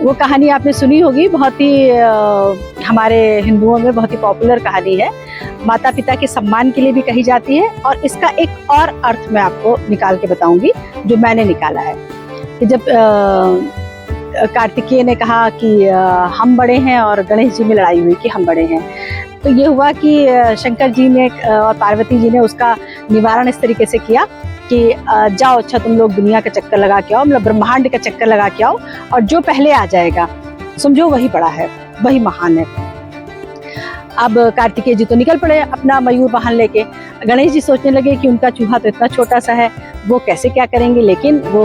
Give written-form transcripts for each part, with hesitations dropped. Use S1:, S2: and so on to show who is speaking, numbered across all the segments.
S1: वो कहानी आपने सुनी होगी, बहुत ही हमारे हिंदुओं में बहुत ही पॉपुलर कहानी है। माता पिता के सम्मान के लिए भी कही जाती है। और इसका एक और अर्थ मैं आपको निकाल के बताऊंगी जो मैंने निकाला है कि जब कार्तिकेय ने कहा कि हम बड़े हैं और गणेश जी में लड़ाई हुई कि हम बड़े हैं, तो ये हुआ कि शंकर जी ने और पार्वती जी ने उसका निवारण इस तरीके से किया कि जाओ, अच्छा तुम लोग दुनिया का चक्कर लगा के आओ, मतलब ब्रह्मांड का चक्कर लगा के आओ, और जो पहले आ जाएगा समझो वही बड़ा है, वही महान है। अब कार्तिकेय जी तो निकल पड़े अपना मयूर वाहन लेके। गणेश जी सोचने लगे कि उनका चूहा तो इतना छोटा सा है, वो कैसे क्या करेंगे, लेकिन वो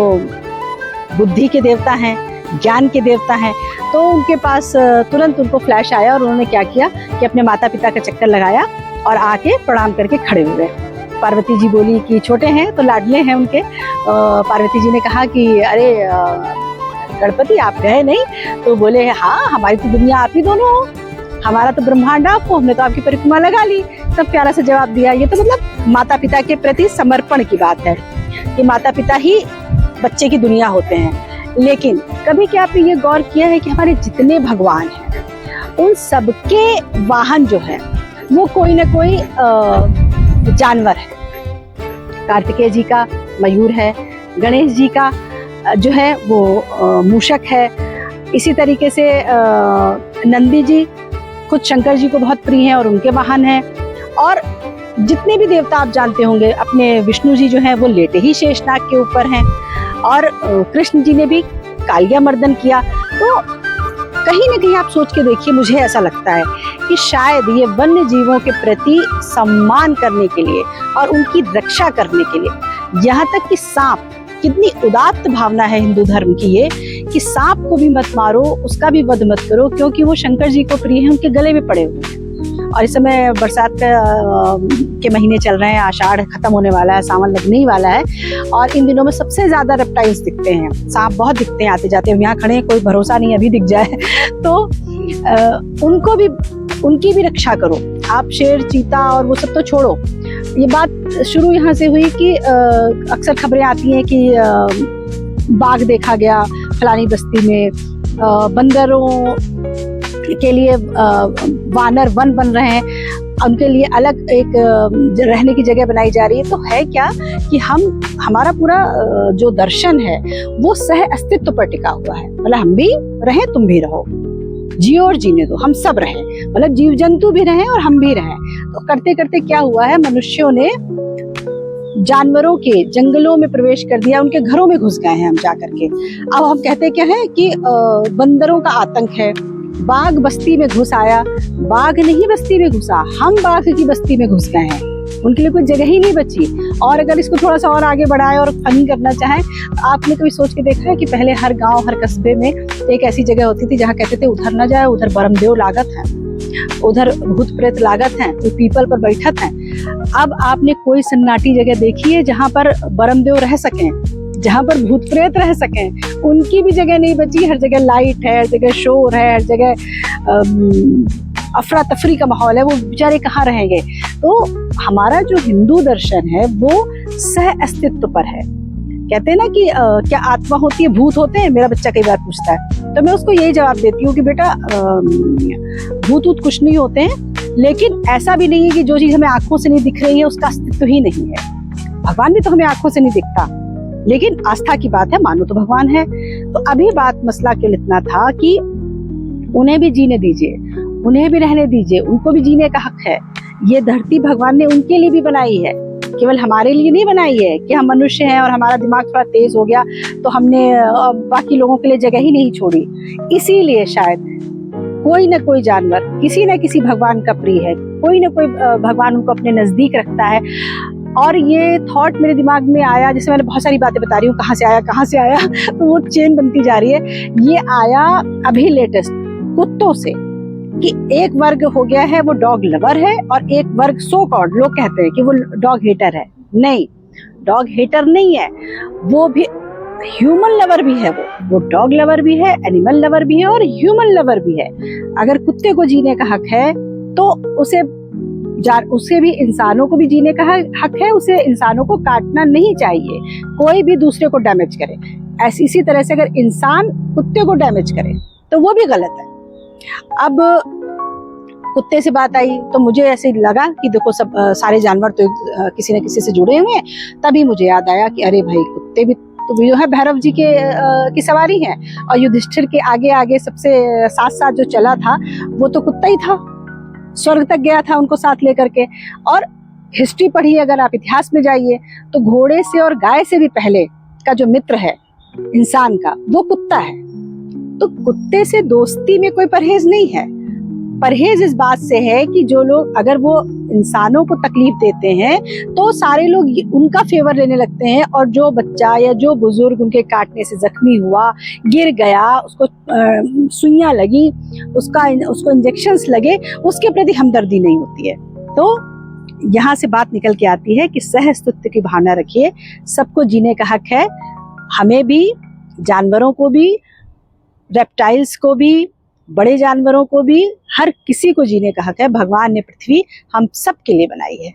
S1: बुद्धि के देवता हैं, ज्ञान के देवता हैं, तो उनके पास तुरंत उनको फ्लैश आया और उन्होंने क्या किया कि अपने माता पिता का चक्कर लगाया और आके प्रणाम करके खड़े हुए। पार्वती जी बोली कि छोटे हैं तो लाडले हैं उनके। पार्वती जी ने कहा कि अरे गणपति आप गए नहीं? तो बोले हाँ, हमारी तो दुनिया आप ही दोनों हो, हमारा तो ब्रह्मांड आप हो, हमने तो आपकी परिक्रमा लगा ली। सब प्यारा सा जवाब दिया। ये तो मतलब माता पिता के प्रति समर्पण की बात है कि माता पिता ही बच्चे की दुनिया होते हैं। लेकिन कभी क्या आपने ये गौर किया है कि हमारे जितने भगवान हैं उन सबके वाहन जो है वो कोई ना कोई जानवर है। कार्तिकेय जी का मयूर है, गणेश जी का जो है वो मूषक है। इसी तरीके से नंदी जी खुद शंकर जी को बहुत प्रिय हैं और उनके वाहन हैं। और जितने भी देवता आप जानते होंगे, अपने विष्णु जी जो हैं वो लेटे ही शेषनाग के ऊपर हैं, और कृष्ण जी ने भी कालिया मर्दन किया। तो कहीं ना कहीं आप सोच के देखिए, मुझे ऐसा लगता है कि शायद ये वन्य जीवों के प्रति सम्मान करने के लिए और उनकी रक्षा करने के लिए, यहाँ तक कि सांप, कितनी उदात्त भावना है हिंदू धर्म की ये कि सांप को भी मत मारो, उसका भी वध मत करो, क्योंकि वो शंकर जी को प्रिय है, उनके गले में पड़े हुए हैं। और इस समय बरसात के महीने चल रहे हैं, आषाढ़ खत्म होने वाला है, सावन लगने ही वाला है, और इन दिनों में सबसे ज्यादा रेप्टाइल्स दिखते हैं, सांप बहुत दिखते हैं आते जाते। हम यहाँ खड़े हैं, कोई भरोसा नहीं अभी दिख जाए तो उनको भी, उनकी भी रक्षा करो आप। शेर, चीता और वो सब तो छोड़ो। ये बात शुरू यहाँ से हुई कि अक्सर खबरें आती हैं कि बाघ देखा गया फलानी बस्ती में, बंदरों के लिए वानर वन बन रहे हैं, उनके लिए अलग एक रहने की जगह बनाई जा रही है। तो है क्या कि हमारा पूरा जो दर्शन है वो सह अस्तित्व पर टिका हुआ है। मतलब हम भी रहें, तुम भी रहो, जियो और जीने दो, हम सब रहें, मतलब जीव जंतु भी रहें और हम भी रहें। तो करते करते क्या हुआ है, मनुष्यों ने जानवरों के जंगलों में प्रवेश कर दिया, उनके घरों में घुस गए हैं हम जाकर के। अब हम कहते क्या है कि बंदरों का आतंक है, बाघ बस्ती में घुस आया। बाघ नहीं बस्ती में घुसा, हम बाघ की बस्ती में घुस गए हैं, उनके लिए कोई जगह ही नहीं बची। और अगर इसको थोड़ा सा और आगे बढ़ाए और फनी करना चाहें, आपने कभी सोच के देखा है कि पहले हर गांव, हर कस्बे में एक ऐसी जगह होती थी जहाँ कहते थे उधर न जाए, उधर बरमदेव लागत है, उधर भूत प्रेत लागत है, कोई पीपल पर बैठत है। अब आपने कोई सन्नाटी जगह देखी है जहाँ पर बरमदेव रह सकें, जहाँ पर भूत प्रेत रह सकें? उनकी भी जगह नहीं बची। हर जगह लाइट है, हर जगह शोर है, हर जगह अफरा तफरी का माहौल है, वो बेचारे कहाँ रहेंगे? तो हमारा जो हिंदू दर्शन है वो सह अस्तित्व पर है। कहते हैं ना कि क्या आत्मा होती है, भूत होते हैं? मेरा बच्चा कई बार पूछता है, तो मैं उसको यही जवाब देती हूँ कि बेटा भूत ऊत कुछ नहीं होते हैं, लेकिन ऐसा भी नहीं है कि जो चीज हमें आंखों से नहीं दिख रही है उसका अस्तित्व ही नहीं है। भगवान भी तो हमें आंखों से नहीं दिखता, लेकिन आस्था की बात है, मानो तो भगवान है। तो अभी बात मसला केवल इतना था कि उन्हें भी जीने दीजिए, उन्हें भी रहने दीजिए, उनको भी जीने का हक है। ये धरती भगवान ने उनके लिए भी बनाई है, केवल हमारे लिए नहीं बनाई है कि हम मनुष्य हैं और हमारा दिमाग थोड़ा तेज हो गया तो हमने बाकी लोगों के लिए जगह ही नहीं छोड़ी। इसीलिए शायद कोई ना कोई जानवर किसी न किसी भगवान का प्रिय है, कोई ना कोई भगवान उनको अपने नजदीक रखता है। और ये थॉट मेरे दिमाग में आया, जैसे मैंने बहुत सारी बातें बता रही हूँ, कहाँ से आया तो वो चेन बनती जा रही है। ये आया अभी लेटेस्ट कुत्तों से कि एक वर्ग हो गया है वो डॉग लवर है, और एक वर्ग सो कॉल्ड लोग कहते हैं कि वो डॉग हेटर है। नहीं, डॉग हेटर नहीं है, वो भी ह्यूमन लवर भी है। वो डॉग लवर भी है, एनिमल लवर भी है और ह्यूमन लवर भी है। अगर कुत्ते को जीने का हक है तो उसे उसे भी, इंसानों को भी जीने का हक है, उसे इंसानों को काटना नहीं चाहिए, कोई भी दूसरे को डैमेज करे। इसी तरह से अगर इंसान कुत्ते को डैमेज करे तो वो भी गलत है। अब कुत्ते से बात आई तो मुझे ऐसे लगा कि देखो सब सारे जानवर तो किसी न किसी से जुड़े हुए हैं। तभी मुझे याद आया कि अरे भाई, कुत्ते भी तो जो है भैरव जी के की सवारी है, और युधिष्ठिर के आगे आगे सबसे साथ साथ जो चला था वो तो कुत्ता ही था, स्वर्ग तक गया था उनको साथ लेकर के। और हिस्ट्री पढ़िए, अगर आप इतिहास में जाइए तो घोड़े से और गाय से भी पहले का जो मित्र है इंसान का, वो कुत्ता है। तो कुत्ते से दोस्ती में कोई परहेज नहीं है। परहेज इस बात से है कि जो लोग, अगर वो इंसानों को तकलीफ देते हैं तो सारे लोग उनका फेवर लेने लगते हैं, और जो बच्चा या जो बुजुर्ग उनके काटने से जख्मी हुआ, गिर गया, उसको सुइयां लगी, उसको इंजेक्शंस लगे, उसके प्रति हमदर्दी नहीं होती है। तो यहाँ से बात निकल के आती है कि सहअस्तित्व की भावना रखिए, सबको जीने का हक है, हमें भी, जानवरों को भी, रेप्टाइल्स को भी, बड़े जानवरों को भी, हर किसी को जीने का हक है। भगवान ने पृथ्वी हम सब के लिए बनाई है।